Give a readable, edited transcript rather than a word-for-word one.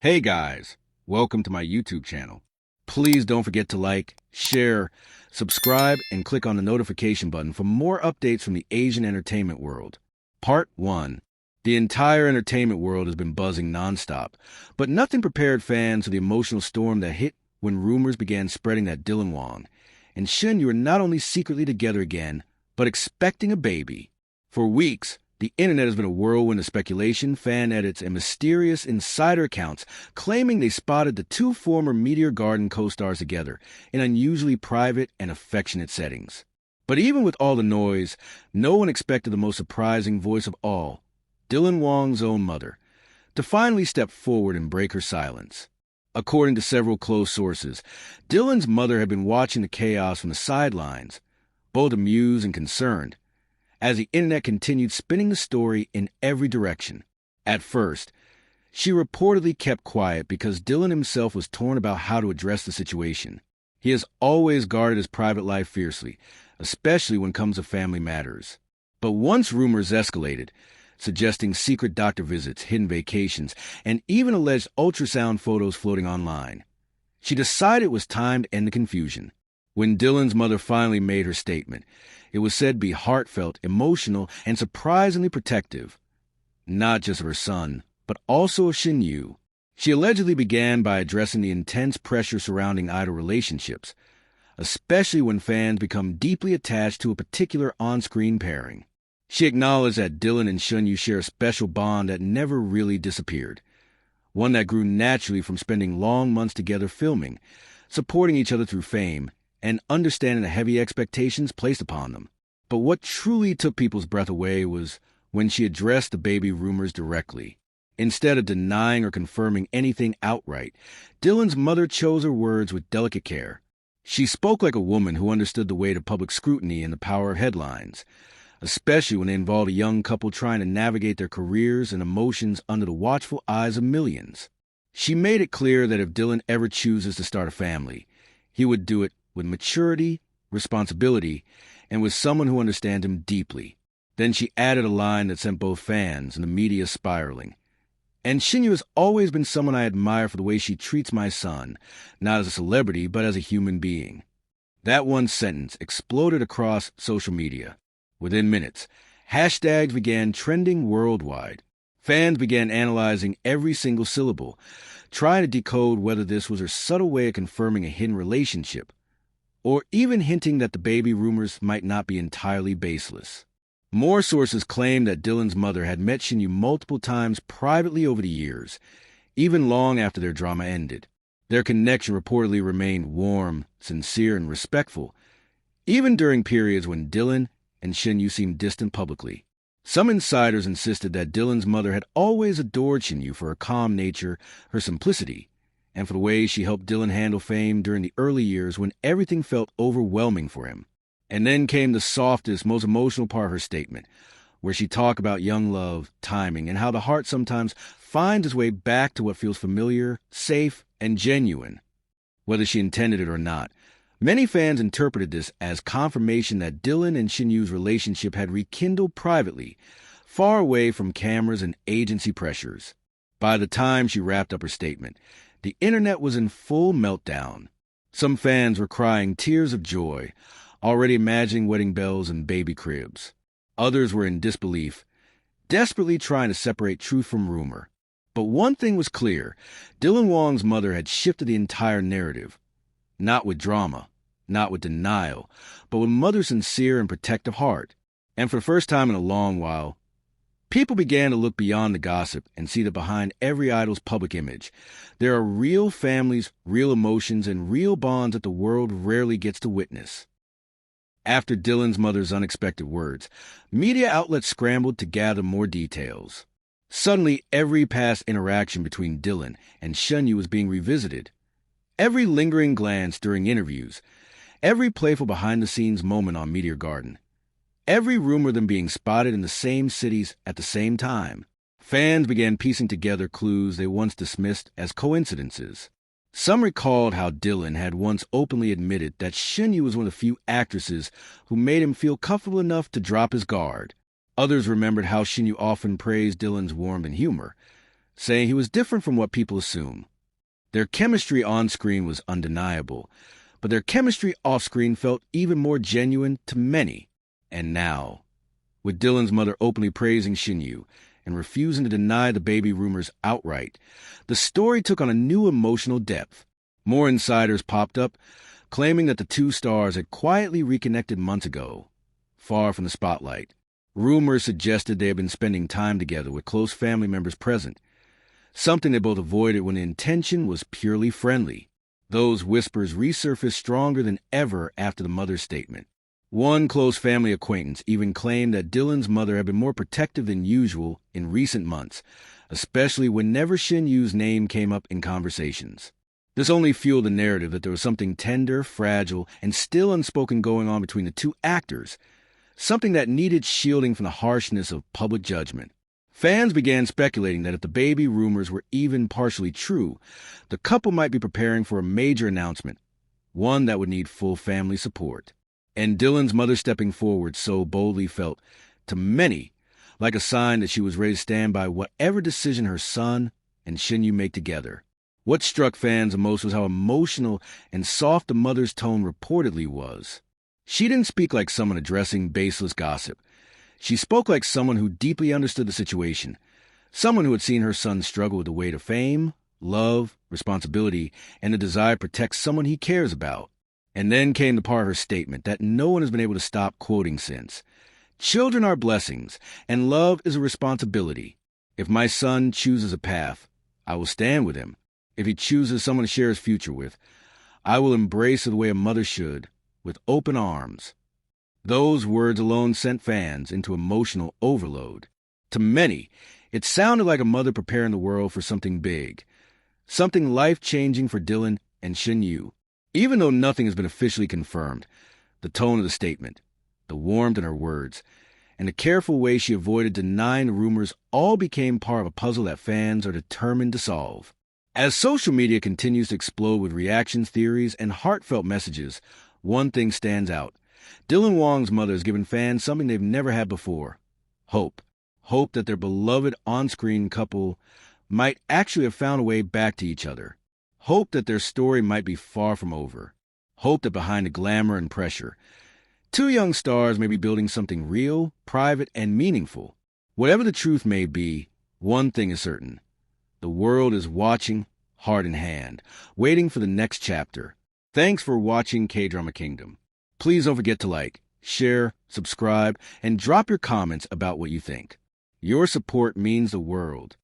Hey guys, welcome to my YouTube channel. Please don't forget to like, share, subscribe, and click on the notification button for more updates from the Asian entertainment world. Part 1. The entire entertainment world has been buzzing nonstop, but nothing prepared fans for the emotional storm that hit when rumors began spreading that Dylan Wang and Shen Yue are not only secretly together again, but expecting a baby. For weeks, the internet has been a whirlwind of speculation, fan edits, and mysterious insider accounts claiming they spotted the two former Meteor Garden co-stars together in unusually private and affectionate settings. But even with all the noise, no one expected the most surprising voice of all, Dylan Wang's own mother, to finally step forward and break her silence. According to several close sources, Dylan's mother had been watching the chaos from the sidelines, both amused and concerned, as the internet continued spinning the story in every direction. At first, she reportedly kept quiet because Dylan himself was torn about how to address the situation. He has always guarded his private life fiercely, especially when it comes to family matters. But once rumors escalated, suggesting secret doctor visits, hidden vacations, and even alleged ultrasound photos floating online, she decided it was time to end the confusion. When Dylan's mother finally made her statement, it was said to be heartfelt, emotional, and surprisingly protective, not just of her son, but also of Shen Yue. She allegedly began by addressing the intense pressure surrounding idol relationships, especially when fans become deeply attached to a particular on-screen pairing. She acknowledged that Dylan and Shen Yue share a special bond that never really disappeared, one that grew naturally from spending long months together filming, supporting each other through fame, and understanding the heavy expectations placed upon them. But what truly took people's breath away was when she addressed the baby rumors directly. Instead of denying or confirming anything outright, Dylan's mother chose her words with delicate care. She spoke like a woman who understood the weight of public scrutiny and the power of headlines, especially when they involved a young couple trying to navigate their careers and emotions under the watchful eyes of millions. She made it clear that if Dylan ever chooses to start a family, he would do it with maturity, responsibility, and with someone who understands him deeply. Then she added a line that sent both fans and the media spiraling. And Shen Yue has always been someone I admire for the way she treats my son, not as a celebrity, but as a human being. That one sentence exploded across social media. Within minutes, hashtags began trending worldwide. Fans began analyzing every single syllable, trying to decode whether this was her subtle way of confirming a hidden relationship, or even hinting that the baby rumors might not be entirely baseless. More sources claimed that Dylan's mother had met Shen Yue multiple times privately over the years, even long after their drama ended. Their connection reportedly remained warm, sincere, and respectful, even during periods when Dylan and Shen Yue seemed distant publicly. Some insiders insisted that Dylan's mother had always adored Shen Yue for her calm nature, her simplicity, and for the way she helped Dylan handle fame during the early years when everything felt overwhelming for him. And then came the softest, most emotional part of her statement, where she talked about young love, timing, and how the heart sometimes finds its way back to what feels familiar, safe, and genuine, whether she intended it or not. Many fans interpreted this as confirmation that Dylan and Shen Yue's relationship had rekindled privately, far away from cameras and agency pressures. By the time she wrapped up her statement, the internet was in full meltdown. Some fans were crying tears of joy, already imagining wedding bells and baby cribs. Others were in disbelief, desperately trying to separate truth from rumor. But one thing was clear: Dylan Wang's mother had shifted the entire narrative. Not with drama, not with denial, but with mother's sincere and protective heart. And for the first time in a long while, people began to look beyond the gossip and see that behind every idol's public image, there are real families, real emotions, and real bonds that the world rarely gets to witness. After Dylan's mother's unexpected words, media outlets scrambled to gather more details. Suddenly, every past interaction between Dylan and Shen Yue was being revisited. Every lingering glance during interviews, every playful behind-the-scenes moment on Meteor Garden, every rumor of them being spotted in the same cities at the same time. Fans began piecing together clues they once dismissed as coincidences. Some recalled how Dylan had once openly admitted that Shen Yue was one of the few actresses who made him feel comfortable enough to drop his guard. Others remembered how Shen Yue often praised Dylan's warmth and humor, saying he was different from what people assume. Their chemistry on-screen was undeniable, but their chemistry off-screen felt even more genuine to many. And now, with Dylan's mother openly praising Shen Yue and refusing to deny the baby rumors outright, the story took on a new emotional depth. More insiders popped up, claiming that the two stars had quietly reconnected months ago, far from the spotlight. Rumors suggested they had been spending time together with close family members present, something they both avoided when the intention was purely friendly. Those whispers resurfaced stronger than ever after the mother's statement. One close family acquaintance even claimed that Dylan's mother had been more protective than usual in recent months, especially whenever Shen Yue's name came up in conversations. This only fueled the narrative that there was something tender, fragile, and still unspoken going on between the two actors, something that needed shielding from the harshness of public judgment. Fans began speculating that if the baby rumors were even partially true, the couple might be preparing for a major announcement, one that would need full family support. And Dylan's mother stepping forward so boldly felt, to many, like a sign that she was ready to stand by whatever decision her son and Shen Yue make together. What struck fans the most was how emotional and soft the mother's tone reportedly was. She didn't speak like someone addressing baseless gossip. She spoke like someone who deeply understood the situation, someone who had seen her son struggle with the weight of fame, love, responsibility, and the desire to protect someone he cares about. And then came the part of her statement that no one has been able to stop quoting since. Children are blessings, and love is a responsibility. If my son chooses a path, I will stand with him. If he chooses someone to share his future with, I will embrace it the way a mother should, with open arms. Those words alone sent fans into emotional overload. To many, it sounded like a mother preparing the world for something big, something life-changing for Dylan and Shen Yue. Even though nothing has been officially confirmed, the tone of the statement, the warmth in her words, and the careful way she avoided denying the rumors all became part of a puzzle that fans are determined to solve. As social media continues to explode with reactions, theories, and heartfelt messages, one thing stands out. Dylan Wang's mother has given fans something they've never had before. Hope. Hope that their beloved on-screen couple might actually have found a way back to each other. Hope that their story might be far from over. Hope that behind the glamour and pressure, two young stars may be building something real, private, and meaningful. Whatever the truth may be, one thing is certain. The world is watching, heart in hand, waiting for the next chapter. Thanks for watching K-Drama Kingdom. Please don't forget to like, share, subscribe, and drop your comments about what you think. Your support means the world.